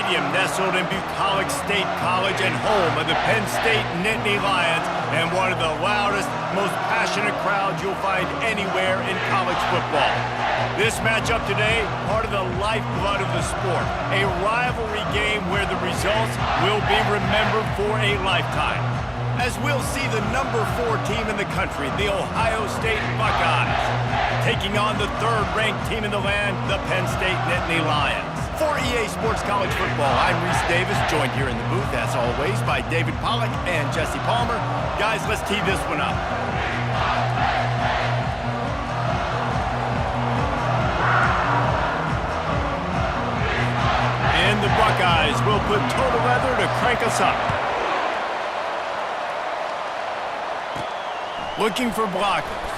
Stadium, nestled in Bucolic State College and home of the Penn State Nittany Lions, and one of the loudest, most passionate crowds you'll find anywhere in college football. This matchup today, part of the lifeblood of the sport, a rivalry game where the results will be remembered for a lifetime. As we'll see the number 4 team in the country, the Ohio State Buckeyes, taking on the 3rd-ranked team in the land, the Penn State Nittany Lions. For EA Sports College Football, I'm Reese Davis, joined here in the booth, as always, by David Pollack and Jesse Palmer. Guys, let's tee this one up. And the Buckeyes will put total leather to crank us up. Looking for blockers.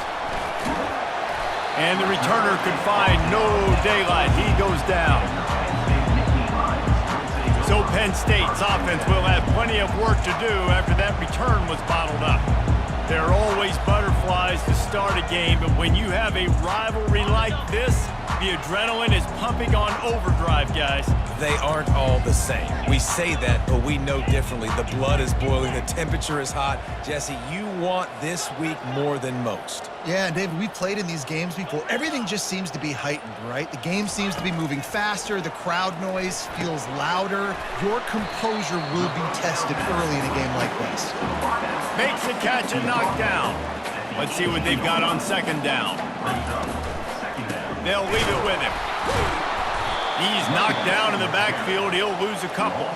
And the returner could find no daylight. He goes down. So Penn State's offense will have plenty of work to do after that return was bottled up. There are always butterflies to start a game, but when you have a rivalry like this, the adrenaline is pumping on overdrive, guys. They aren't all the same. We say that, but we know differently. The blood is boiling. The temperature is hot. Jesse, you want this week more than most. Yeah, David, we've played in these games before. Everything just seems to be heightened, right? The game seems to be moving faster. The crowd noise feels louder. Your composure will be tested early in a game like this. Makes the catch and knocked down. Let's see what they've got on 2nd down. They'll leave it with him. He's knocked down in the backfield. He'll lose a couple.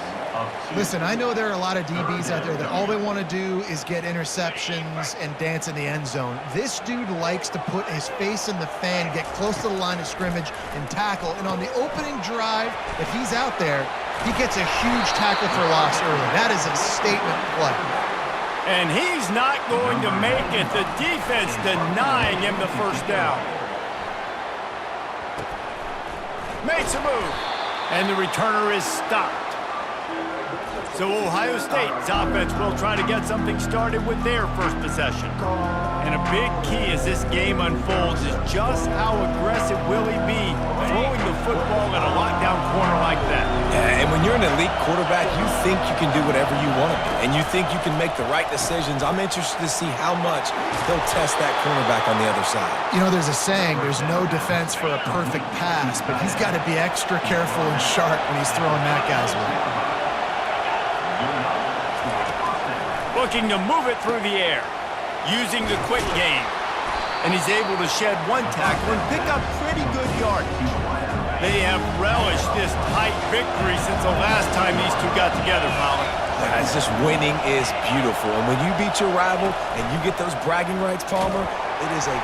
Listen, I know there are a lot of DBs out there that all they want to do is get interceptions and dance in the end zone. This dude likes to put his face in the fan, get close to the line of scrimmage, and tackle. And on the opening drive, if he's out there, he gets a huge tackle for loss early. That is a statement play. And he's not going to make it. The defense denying him the 1st down. Makes a move, and the returner is stopped. So Ohio State's offense will try to get something started with their first possession. And a big key as this game unfolds is just how aggressive will he be throwing the football at a lockdown corner like that. Yeah, and when you're an elite quarterback, you think you can do whatever you want to do, and you think you can make the right decisions. I'm interested to see how much he'll test that cornerback on the other side. You know, there's a saying, there's no defense for a perfect pass, but he's got to be extra careful and sharp when he's throwing that guy's way. Looking to move it through the air, using the quick game. And he's able to shed 1 tackle and pick up pretty good yardage. They have relished this tight victory since the last time these two got together, Pollard. It's just winning is beautiful. And when you beat your rival and you get those bragging rights, Palmer, it is a...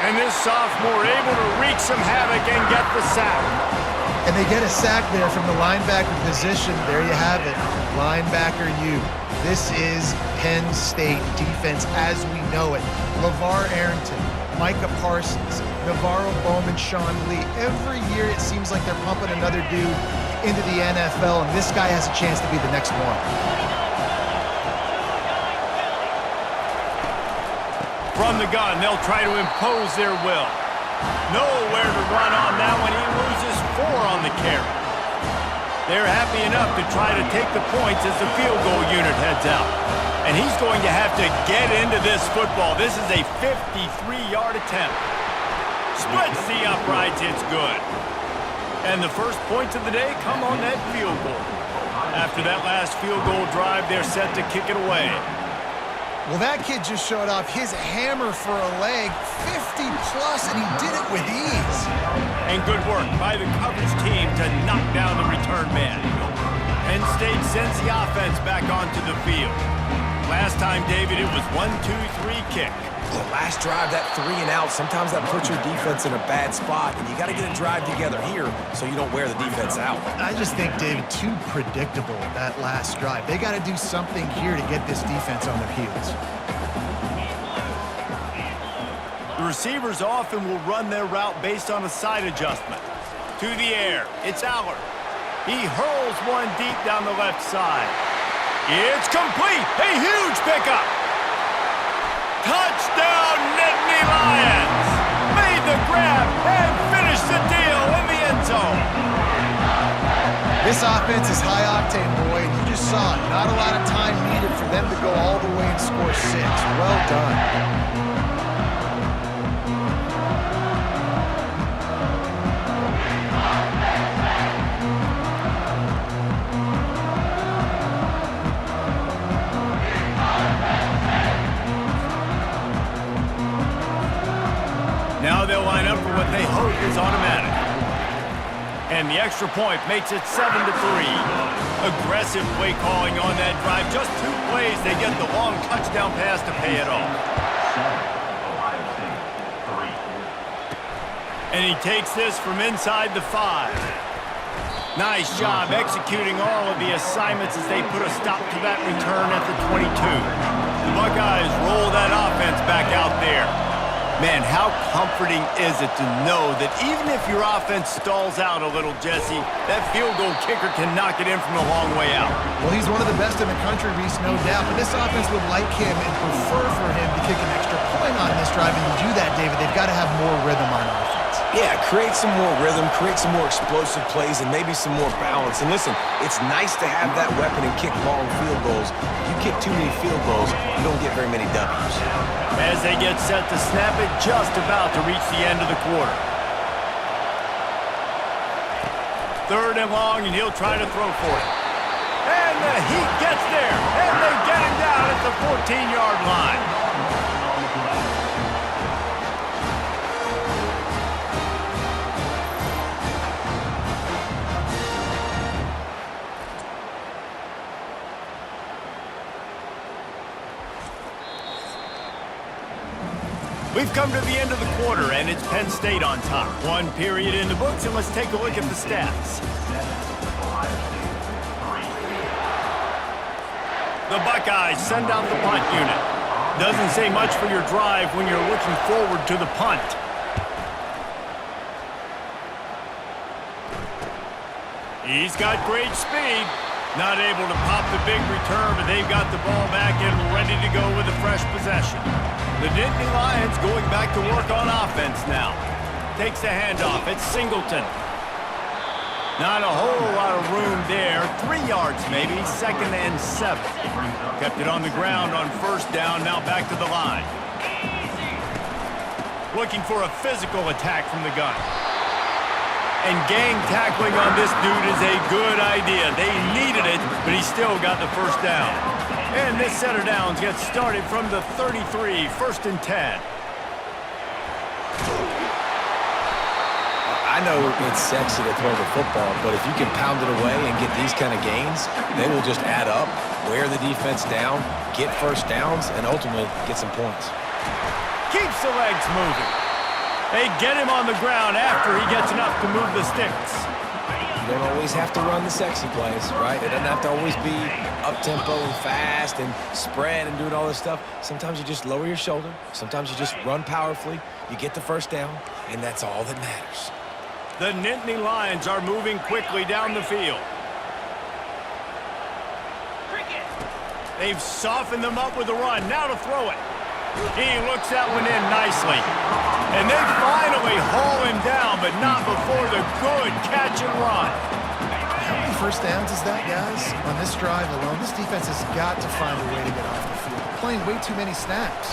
And this sophomore able to wreak some havoc and get the sack. And they get a sack there from the linebacker position. There you have it. Linebacker U. This is Penn State defense as we know it. LeVar Arrington, Micah Parsons, Navarro Bowman, Sean Lee. Every year it seems like they're pumping another dude into the NFL, and this guy has a chance to be the next one. From the gun, they'll try to impose their will. Nowhere to run on that one. He loses 4 on the carry. They're happy enough to try to take the points as the field goal unit heads out. And he's going to have to get into this football. This is a 53-yard attempt. Splits the uprights, it's good. And the first points of the day come on that field goal. After that last field goal drive, they're set to kick it away. Well, that kid just showed off his hammer for a leg, 50-plus, and he did it with ease. And good work by the coverage team to knock down the return man. Penn State sends the offense back onto the field. Last time, David, it was 1-2-3 kick. The last drive, that 3 and out, sometimes that puts your defense in a bad spot, and you got to get a drive together here so you don't wear the defense out. I just think, David, too predictable that last drive. They got to do something here to get this defense on their heels. The receivers often will run their route based on a side adjustment. To the air, it's Allard. He hurls one deep down the left side. It's complete! A huge pickup! Touchdown, Nittany Lions! Made the grab and finished the deal in the end zone. This offense is high octane, boy, and you just saw it. Not a lot of time needed for them to go all the way and score 6. Well done. Now they'll line up for what they hope is automatic. And the extra point makes it 7-3. Aggressive play calling on that drive. Just 2 plays, they get the long touchdown pass to pay it off. And he takes this from inside the 5. Nice job executing all of the assignments as they put a stop to that return at the 22. The Buckeyes roll that offense back out there. Man, how comforting is it to know that even if your offense stalls out a little, Jesse, that field goal kicker can knock it in from a long way out. Well, he's one of the best in the country, Reese, no doubt. But this offense would like him and prefer for him to kick an extra point on this drive. And to do that, David, they've got to have more rhythm on offense. Yeah, create some more rhythm, create some more explosive plays, and maybe some more balance. And listen, it's nice to have that weapon and kick long field goals. You kick too many field goals, you don't get very many W's. As they get set to snap it, just about to reach the end of the quarter. 3rd and long, and he'll try to throw for it. And the Heat gets there, and they get him down at the 14-yard line. We've come to the end of the quarter, and it's Penn State on top. 1 period in the books, and let's take a look at the stats. The Buckeyes send out the punt unit. Doesn't say much for your drive when you're looking forward to the punt. He's got great speed. Not able to pop the big return, but they've got the ball back and ready to go with a fresh possession. The Nittany Lions going back to work on offense now. Takes the handoff. It's Singleton. Not a whole lot of room there. 3 yards maybe. 2nd and 7. Kept it on the ground on 1st down. Now back to the line. Looking for a physical attack from the gun. And gang tackling on this dude is a good idea. They needed it, but he still got the 1st down. And this set of downs gets started from the 33, 1st and 10. I know it's sexy to throw the football, but if you can pound it away and get these kind of gains, they will just add up, wear the defense down, get 1st downs, and ultimately get some points. Keeps the legs moving. They get him on the ground after he gets enough to move the sticks. You don't always have to run the sexy plays, right? It doesn't have to always be up-tempo and fast and spread and doing all this stuff. Sometimes you just lower your shoulder. Sometimes you just run powerfully. You get the 1st down, and that's all that matters. The Nittany Lions are moving quickly down the field. They've softened them up with a run. Now to throw it. He looks that one in nicely. And they finally haul him down, but not before the good catch and run. How many 1st downs is that, guys? On this drive alone, this defense has got to find a way to get off the field. They're playing way too many snaps.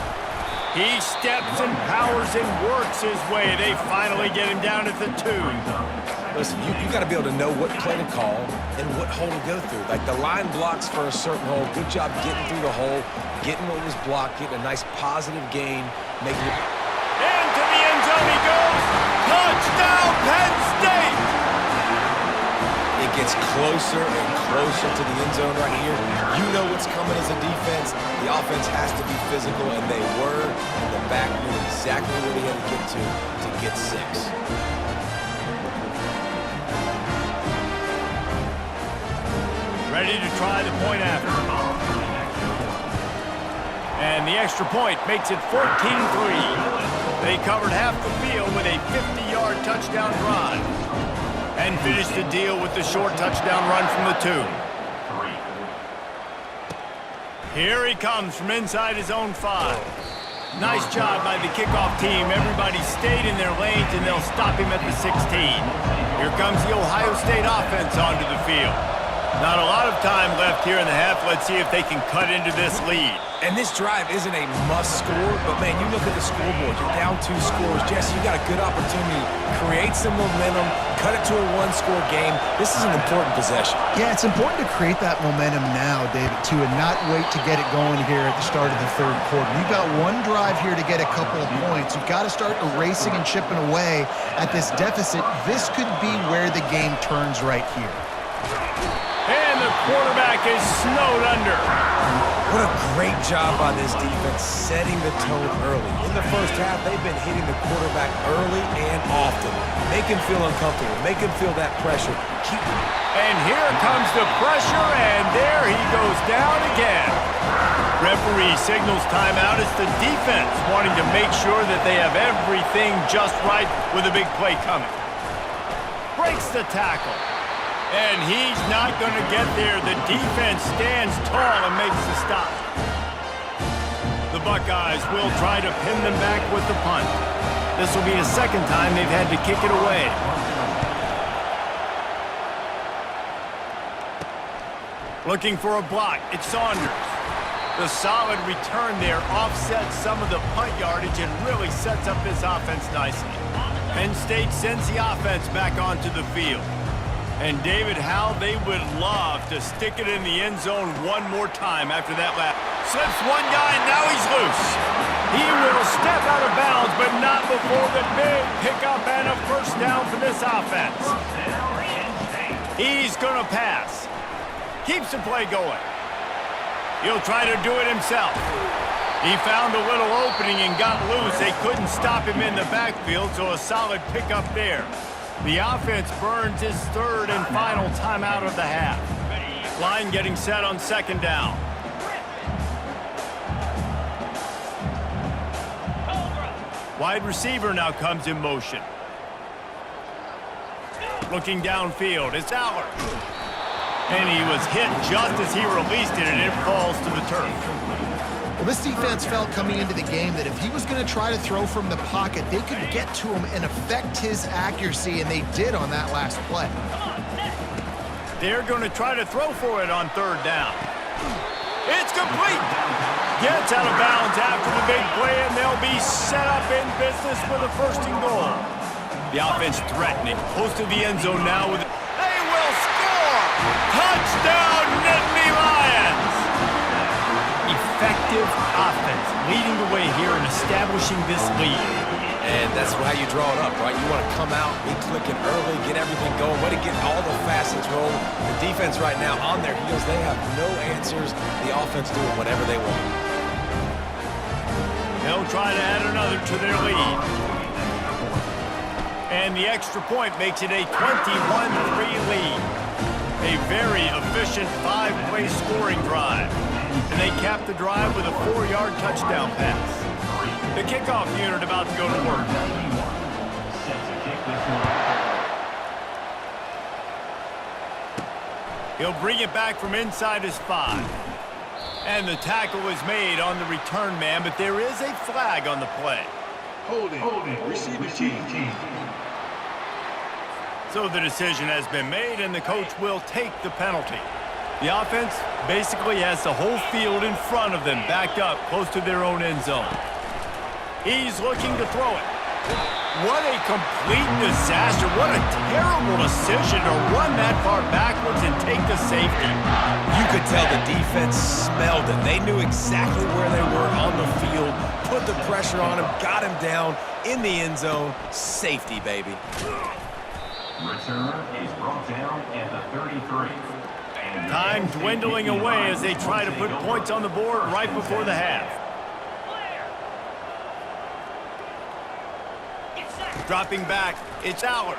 He steps and powers and works his way. They finally get him down at the 2. Listen, you got to be able to know what play to call and what hole to go through. Like the line blocks for a certain hole. Good job getting through the hole, getting what was blocked, getting a nice positive gain, making it. Into the end zone he goes. Touchdown, Penn State! It gets closer and closer to the end zone right here. You know what's coming as a defense. The offense has to be physical, and they were. And the back knew exactly where he had to get 6. Ready to try the point after. And the extra point makes it 14-3. They covered half the field with a 50-yard touchdown drive. And finished the deal with the short touchdown run from the 2. Here he comes from inside his own 5. Nice job by the kickoff team. Everybody stayed in their lanes, and they'll stop him at the 16. Here comes the Ohio State offense onto the field. Not a lot of time left here in the half. Let's see if they can cut into this lead. And this drive isn't a must score, but man, you look at the scoreboard. You're down 2 scores. Jesse, you got a good opportunity to create some momentum, cut it to a 1-score game. This is an important possession. Yeah, it's important to create that momentum now, David, too, and not wait to get it going here at the start of the third quarter. You've got one drive here to get a couple of points. You've got to start erasing and chipping away at this deficit. This could be where the game turns right here. And the quarterback is snowed under. What a great job by this defense setting the tone early. In the first half, they've been hitting the quarterback early and often. Make him feel uncomfortable. Make him feel that pressure. And here comes the pressure, and there he goes down again. Referee signals timeout. It's the defense wanting to make sure that they have everything just right with a big play coming. Breaks the tackle. And he's not going to get there. The defense stands tall and makes the stop. The Buckeyes will try to pin them back with the punt. This will be the second time they've had to kick it away. Looking for a block. It's Saunders. The solid return there offsets some of the punt yardage and really sets up this offense nicely. Penn State sends the offense back onto the field. And David, how they would love to stick it in the end zone one more time after that lap. Slips one guy, and now he's loose. He will step out of bounds, but not before the big pickup and a first down for this offense. He's going to pass. Keeps the play going. He'll try to do it himself. He found a little opening and got loose. They couldn't stop him in the backfield, so a solid pickup there. The offense burns his third and final timeout of the half. Line getting set on second down. Wide receiver now comes in motion. Looking downfield, it's Aller. And he was hit just as he released it, and it falls to the turf. Well, this defense felt coming into the game that if he was going to try to throw from the pocket, they could get to him and affect his accuracy, and they did on that last play. They're going to try to throw for it on third down. It's complete. Gets out of bounds after the big play, and they'll be set up in business with a first and goal. The offense threatening. Close to the end zone now. They will score! Touchdown, Nittany Lions! Effective offense leading the way here and establishing this lead. And that's how you draw it up, right? You want to come out, be clicking early, get everything going, way to get all the facets rolling. The defense right now on their heels, they have no answers. The offense doing whatever they want. They'll try to add another to their lead. And the extra point makes it a 21-3 lead. A very efficient 5-play scoring drive. And they cap the drive with a 4-yard touchdown pass. The kickoff unit about to go to work. He'll bring it back from inside his 5. And the tackle is made on the return man, but there is a flag on the play. Holding. Receiver team. So the decision has been made, and the coach will take the penalty. The offense basically has the whole field in front of them, backed up close to their own end zone. He's looking to throw it. What a complete disaster. What a terrible decision to run that far backwards and take the safety. You could tell the defense smelled it. They knew exactly where they were on the field, put the pressure on him, got him down in the end zone. Safety, baby. Return is brought down at the 33. Time dwindling away as they try to put points on the board right before the half. Dropping back, it's Aller.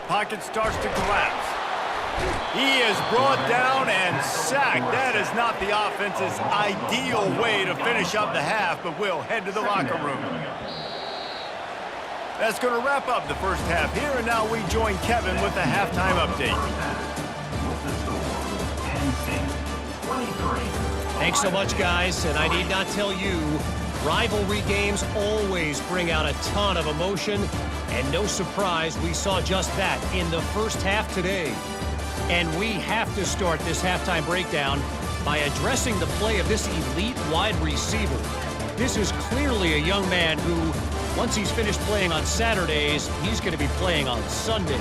Pocket starts to collapse. He is brought down and sacked. That is not the offense's ideal way to finish up the half, but we'll head to the locker room. That's going to wrap up the first half here, and now we join Kevin with the halftime update. Thanks so much, guys, and I need not tell you, rivalry games always bring out a ton of emotion, And no surprise, we saw just that in the first half today. And we have to start this halftime breakdown by addressing the play of this elite wide receiver. This is clearly a young man who, once he's finished playing on Saturdays, he's going to be playing on Sundays.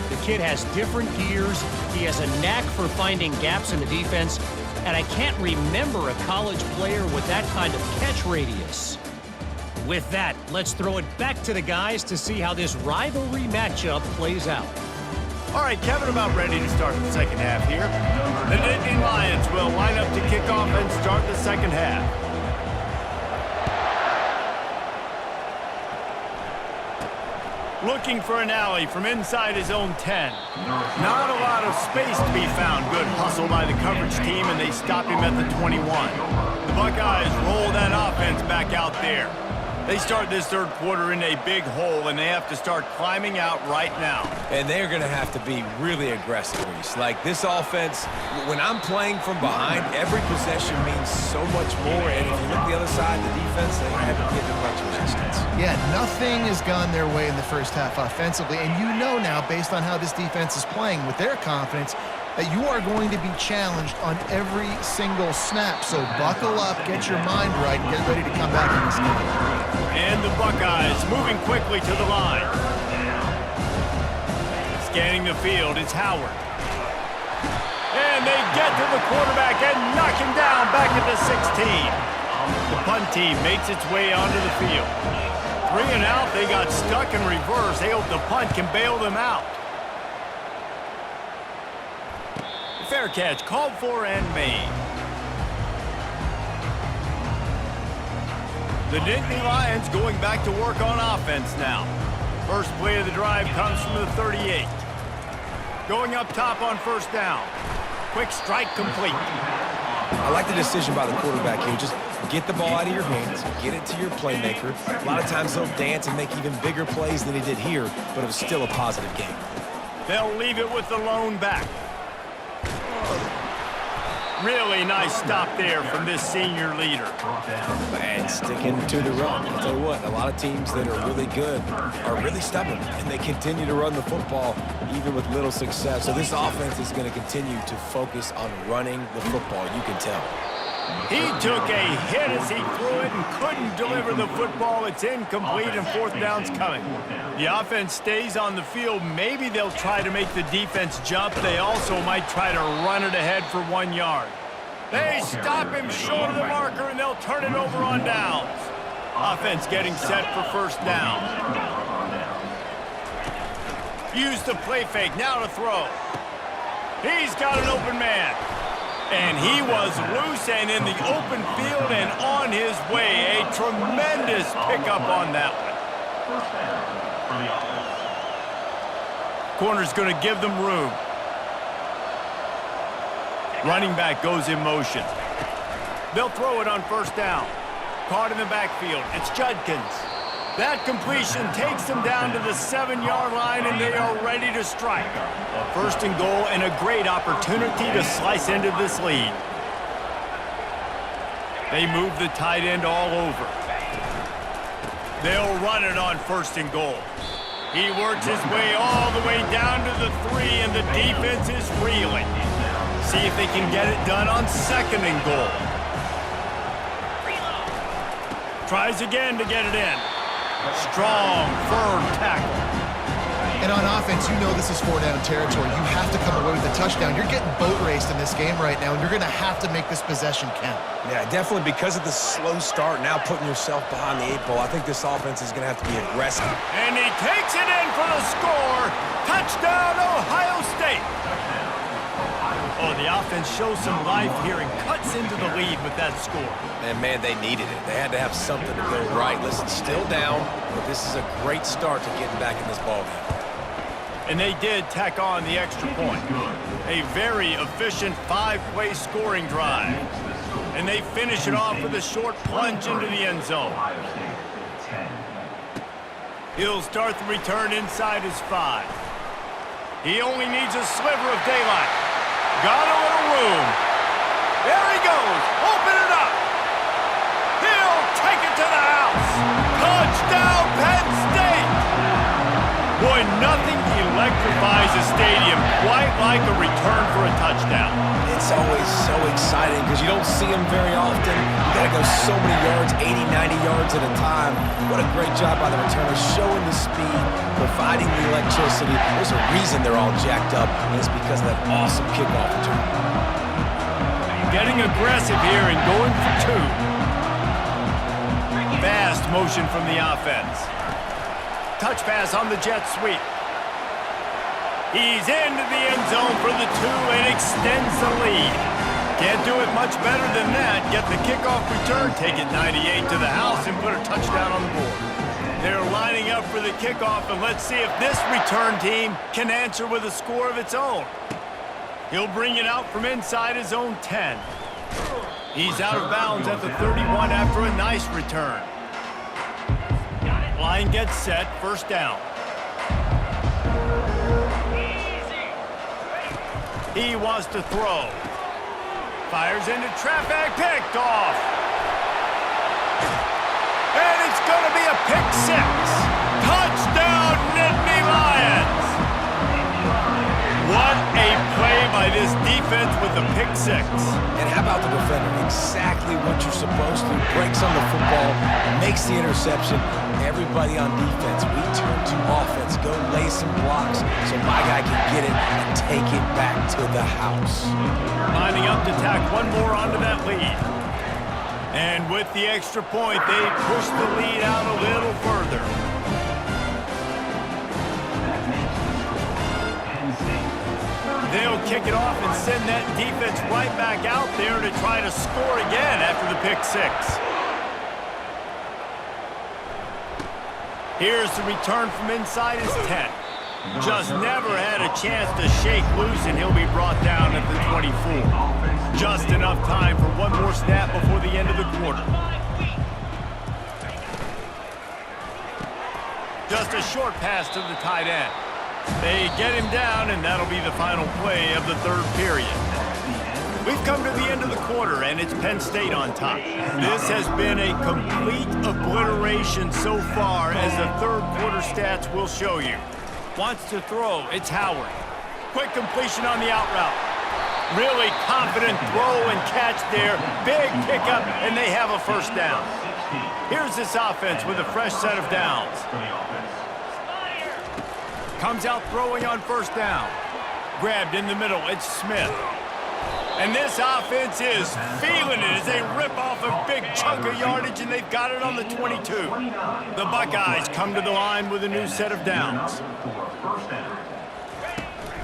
The kid has different gears. He has a knack for finding gaps in the defense. And I can't remember a college player with that kind of catch radius. With that, let's throw it back to the guys to see how this rivalry matchup plays out. All right, Kevin, about ready to start the second half here. The Nittany Lions will line up to kick off and start the second half. Looking for an alley from inside his own 10. Not a lot of space to be found. Good hustle by the coverage team, and they stop him at the 21. The Buckeyes roll that offense back out there. They start this third quarter in a big hole, and they have to start climbing out right now. And they're going to have to be really aggressive, Reese. Like, this offense, when I'm playing from behind, every possession means so much more. And if you look the other side, the defense, they haven't given much resistance. Yeah, nothing has gone their way in the first half offensively. And you know now, based on how this defense is playing with their confidence, that you are going to be challenged on every single snap. So buckle up, get your mind right, and get ready to come back in this game. And the Buckeyes moving quickly to the line. Scanning the field, it's Howard. And they get to the quarterback and knock him down back at the 16. The punt team makes its way onto the field. 3 and out, they got stuck in reverse. They hope the punt can bail them out. Fair catch, called for and made. The Nittany Lions going back to work on offense now. First play of the drive comes from the 38. Going up top on first down. Quick strike complete. I like the decision by the quarterback here. Just get the ball out of your hands, get it to your playmaker. A lot of times he'll dance and make even bigger plays than he did here, but it was still a positive game. They'll leave it with the lone back. Really nice stop there from this senior leader. And sticking to the run. I'll tell you what, a lot of teams that are really good are really stubborn, and they continue to run the football even with little success. So this offense is going to continue to focus on running the football, you can tell. He took a hit as he threw it and couldn't deliver the football. It's incomplete and fourth down's coming. The offense stays on the field. Maybe they'll try to make the defense jump. They also might try to run it ahead for 1 yard. They stop him short of the marker, and they'll turn it over on downs. Offense getting set for first down. Use the play fake, now to throw. He's got an open man. And he was loose and in the open field and on his way. A tremendous pickup on that one. Corner's going to give them room. Running back goes in motion. They'll throw it on first down. Caught in the backfield. It's Judkins. That completion takes them down to the 7-yard line, and they are ready to strike. First and goal, and a great opportunity to slice into this lead. They move the tight end all over. They'll run it on first and goal. He works his way all the way down to the 3, and the defense is reeling. See if they can get it done on second and goal. Tries again to get it in. Strong, firm tackle. And on offense, you know this is 4-down territory. You have to come away with a touchdown. You're getting boat raced in this game right now, and you're going to have to make this possession count. Yeah, definitely because of the slow start, now putting yourself behind the 8 ball. I think this offense is going to have to be aggressive. And he takes it in for the score. Touchdown, Ohio State. Oh, the offense shows some life here and cuts into the lead with that score. And, man, they needed it. They had to have something to go right. Listen, still down, but this is a great start to getting back in this ballgame. And they did tack on the extra point. A very efficient 5-play scoring drive. And they finish it off with a short plunge into the end zone. He'll start the return inside his 5. He only needs a sliver of daylight. Got a little room. There he goes. Open it up. He'll take it to the house. Touchdown, Penn State. electrifies the stadium, quite like a return for a touchdown. It's always so exciting because you don't see them very often. You got to go so many yards, 80, 90 yards at a time. What a great job by the returner, showing the speed, providing the electricity. There's a reason they're all jacked up, and it's because of that awesome kickoff return. Getting aggressive here and going for two. Fast motion from the offense. Touch pass on the jet sweep. He's into the end zone for the two and extends the lead. Can't do it much better than that. Get the kickoff return, take it 98 to the house, and put a touchdown on the board. They're lining up for the kickoff, and let's see if this return team can answer with a score of its own. He'll bring it out from inside his own 10. He's out of bounds at the 31 after a nice return. Line gets set, first down. He wants to throw. Fires into traffic, picked off. And it's going to be a pick six. Touchdown, Nittany Lions. What a play by this defense with the pick six. And how about the defender? Exactly what you're supposed to. Breaks on the football, makes the interception. Everybody on defense, we turn to offense. Go lay some blocks so my guy can get it and take it back to the house. Lining up to tack one more onto that lead. And with the extra point, they push the lead out a little further. They'll kick it off and send that defense right back out there to try to score again after the pick six. Here's the return from inside his 10. Just never had a chance to shake loose, and he'll be brought down at the 24. Just enough time for one more snap before the end of the quarter. Just a short pass to the tight end. They get him down, and that'll be the final play of the third period. We've come to the end of the quarter, and it's Penn State on top. This has been a complete obliteration so far, as the third quarter stats will show you. Wants to throw, it's Howard. Quick completion on the out route. Really confident throw and catch there. Big pickup, and they have a first down. Here's this offense with a fresh set of downs. Comes out throwing on first down. Grabbed in the middle, it's Smith. And this offense is feeling it as they rip off a big chunk of yardage, and they've got it on the 22. The Buckeyes come to the line with a new set of downs.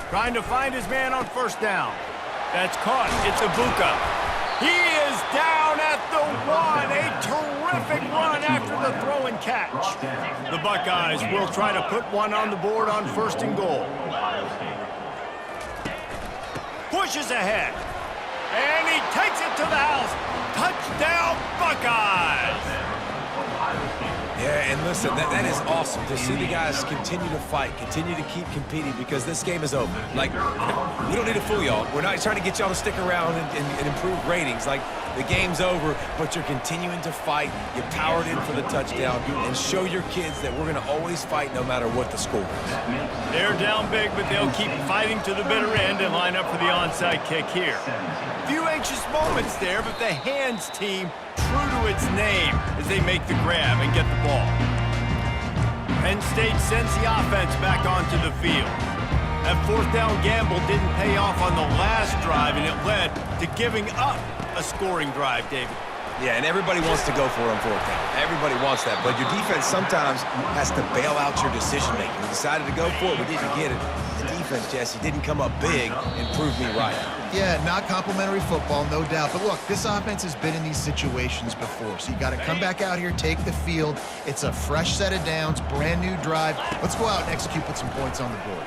Trying to find his man on first down. That's caught. It's Ibuka. He is down at the 1. A terrific run after the throw and catch. The Buckeyes will try to put one on the board on first and goal. Pushes ahead. And he takes it to the house. Touchdown, Buckeyes! Yeah, and listen, that is awesome to see the guys continue to fight, continue to keep competing, because this game is over. Like, we don't need to fool y'all. We're not trying to get y'all to stick around and improve ratings. Like, the game's over, but you're continuing to fight. You powered in for the touchdown, and show your kids that we're going to always fight no matter what the score is. They're down big, but they'll keep fighting to the bitter end and line up for the onside kick here. Few anxious moments there, but the hands team true to its name as they make the grab and get the ball. Penn State sends the offense back onto the field. That fourth down gamble didn't pay off on the last drive, and it led to giving up a scoring drive, David. Yeah, and everybody wants to go for it on fourth down. Everybody wants that, but your defense sometimes has to bail out your decision-making. We decided to go for it, we didn't get it. The defense, Jesse, didn't come up big and prove me right. Yeah, not complimentary football, no doubt. But look, this offense has been in these situations before, so you got to come back out here, take the field. It's a fresh set of downs, brand new drive. Let's go out and execute, put some points on the board.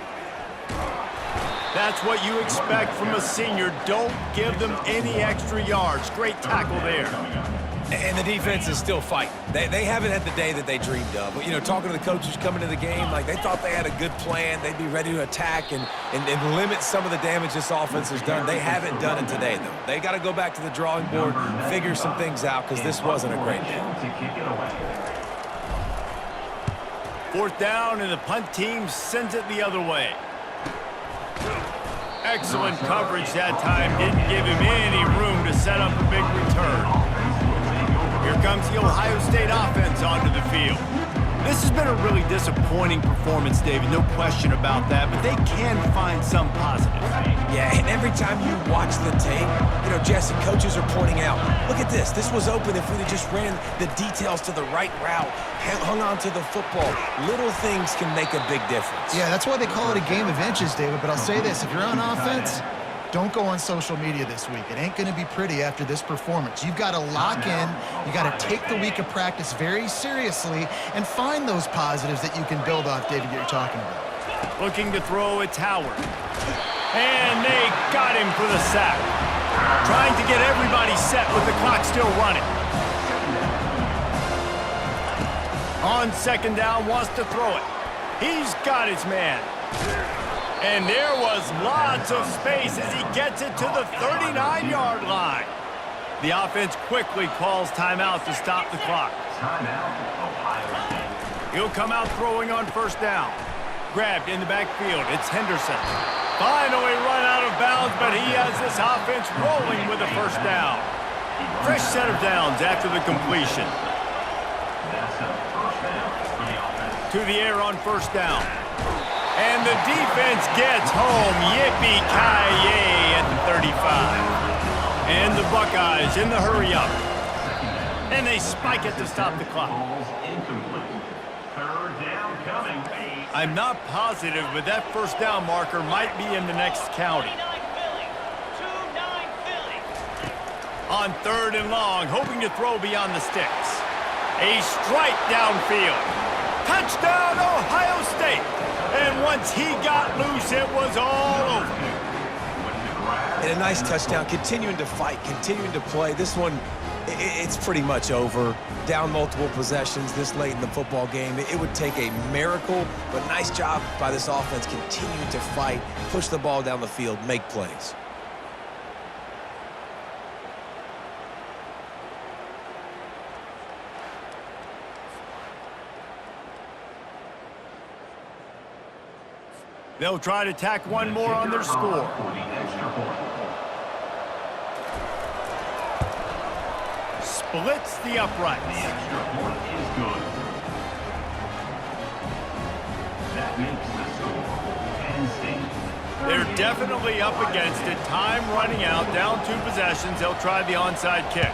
That's what you expect from a senior. Don't give them any extra yards. Great tackle there. And the defense is still fighting. They haven't had the day that they dreamed of. But, you know, talking to the coaches coming to the game, like, they thought they had a good plan. They'd be ready to attack and limit some of the damage this offense has done. They haven't done it today, though. They got to go back to the drawing board, figure some things out, because this wasn't a great day. Fourth down, and the punt team sends it the other way. Excellent coverage that time. Didn't give him any room to set up a big return. Here comes the Ohio State offense onto the field. This has been a really disappointing performance, David, no question about that, but they can find some positive. Yeah, and every time you watch the tape, Jesse, coaches are pointing out, look at this. This was open if we'd have just ran the details to the right route, hung on to the football. Little things can make a big difference. Yeah, that's why they call it a game of inches, David, but I'll say this. If you're on offense, don't go on social media this week. It ain't going to be pretty after this performance. You've got to lock in. You got to take the week of practice very seriously and find those positives that you can build off, David, that you're talking about. Looking to throw, it's Howard. And they got him for the sack. Trying to get everybody set with the clock still running. On second down, wants to throw it. He's got his man. And there was lots of space as he gets it to the 39-yard line. The offense quickly calls timeout to stop the clock. He'll come out throwing on first down. Grabbed in the backfield. It's Henderson. Finally run out of bounds, but he has this offense rolling with a first down. Fresh set of downs after the completion. To the air on first down. And the defense gets home. Yippee-ki-yay at the 35. And the Buckeyes in the hurry-up. And they spike it to stop the clock. Third down coming. I'm not positive, but that first down marker might be in the next county. On third and long, hoping to throw beyond the sticks. A strike downfield. Touchdown, Ohio State. And once he got loose, it was all over. And a nice touchdown, continuing to fight, continuing to play. This one, it's pretty much over. Down multiple possessions this late in the football game. It would take a miracle, but nice job by this offense continuing to fight, push the ball down the field, make plays. They'll try to tack one more on their score. Splits the uprights. The extra point is good. That makes the score Penn State. They're definitely up against it. Time running out. Down 2 possessions. They'll try the onside kick.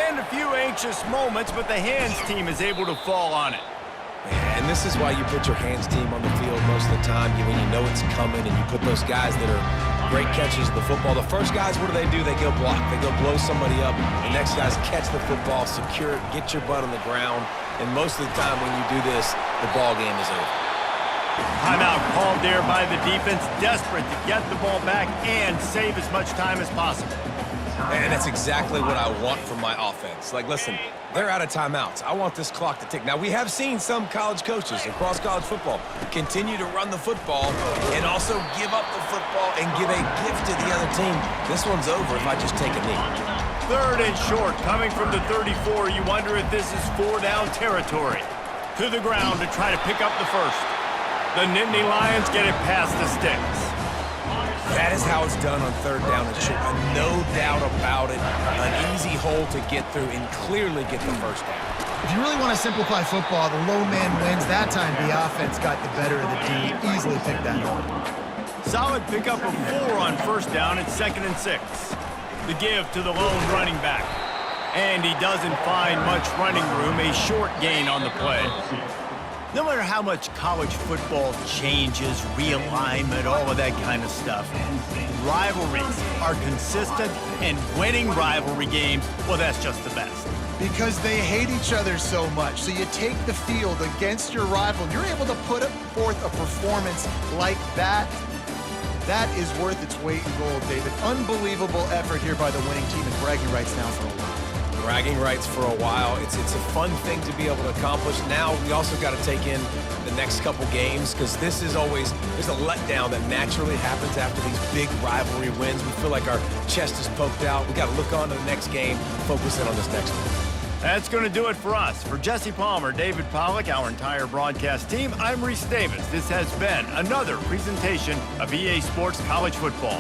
And a few anxious moments, but the hands team is able to fall on it. And this is why you put your hands team on the field most of the time when you know it's coming, and you put those guys that are great catches of the football. The first guys, what do? They go block. They go blow somebody up. The next guys catch the football, secure it, get your butt on the ground. And most of the time when you do this, the ball game is over. Timeout called there by the defense, desperate to get the ball back and save as much time as possible. And that's exactly what I want from my offense. Like, listen, they're out of timeouts. I want this clock to tick. Now, we have seen some college coaches across college football continue to run the football and also give up the football and give a gift to the other team. This one's over if I just take a knee. Third and short, coming from the 34. You wonder if this is 4-down territory. To the ground to try to pick up the first. The Nittany Lions get it past the sticks. That is how it's done on third down and short. No doubt about it. An easy hole to get through and clearly get the first down. If you really want to simplify football, the low man wins. That time the offense got the better of the D. Easily picked that up. Solid pickup of 4 on first down at 2nd and 6. The give to the lone running back. And he doesn't find much running room. A short gain on the play. No matter how much college football changes, realignment, all of that kind of stuff, rivalries are consistent, and winning rivalry games, well, that's just the best. Because they hate each other so much. So you take the field against your rival, and you're able to put forth a performance like that. That is worth its weight in gold, David. Unbelievable effort here by the winning team, and bragging rights now for a while. Bragging rights for a while. It's a fun thing to be able to accomplish. Now we also got to take in the next couple games, because this is always, there's a letdown that naturally happens after these big rivalry wins. We feel like our chest is poked out. We got to look on to the next game, focus in on this next one. That's going to do it for us. For Jesse Palmer, David Pollack, our entire broadcast team, I'm Reese Davis. This has been another presentation of EA Sports College Football.